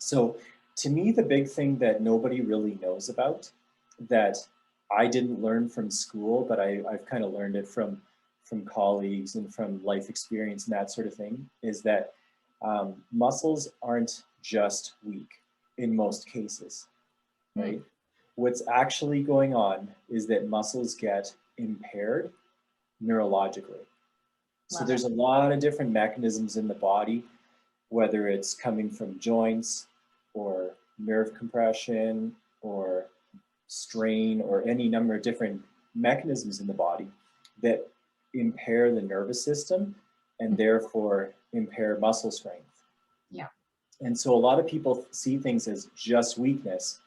So to me, the big thing that nobody really knows about that I didn't learn from school, but I've kind of learned it from colleagues and from life experience and that sort of thing, is that muscles aren't just weak in most cases, right? Mm, What's actually going on is that muscles get impaired neurologically. So love it. there's a lot of different mechanisms in the body, whether it's coming from joints or nerve compression or strain or any number of different mechanisms in the body that impair the nervous system and Mm, therefore impair muscle strength. yeah. And so a lot of people see things as just weakness.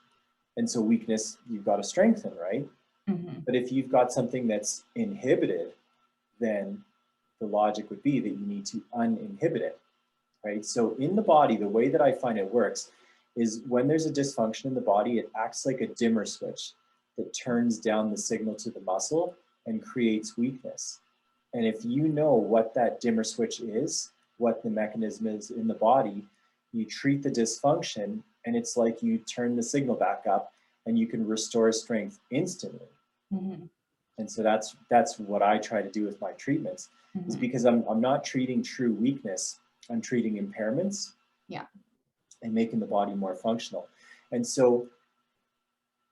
And so weakness you've got to strengthen, right? Mhm. But if you've got something that's inhibited, then the logic would be that you need to uninhibit it, right? So in the body, the way that I find it works is when there's a dysfunction in the body, it acts like a dimmer switch that turns down the signal to the muscle and creates weakness. And if you know what that dimmer switch is, what the mechanism is in the body, you treat the dysfunction and it's like you turn the signal back up and you can restore strength instantly. Mhm. And so that's what I try to do with my treatments is Mhm. because I'm not treating true weakness, I'm treating impairments Yeah. and making the body more functional. And so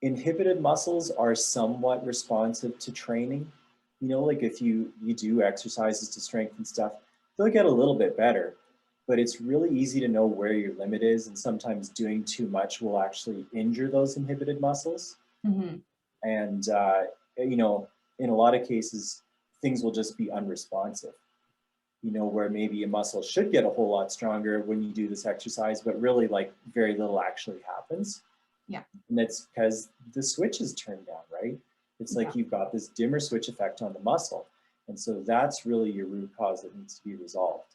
inhibited muscles are somewhat responsive to training. You know, like if you do exercises to strengthen stuff, they'll get a little bit better. But it's really easy to know where your limit is, and sometimes doing too much will actually injure those inhibited muscles. Mhm. And you know, in a lot of cases, things will just be unresponsive. You know, where maybe a muscle should get a whole lot stronger when you do this exercise, but really like very little actually happens. Yeah. And that's because the switch is turned down, right? It's Yeah. like you've got this dimmer switch effect on the muscle. And so that's really your root cause that needs to be resolved.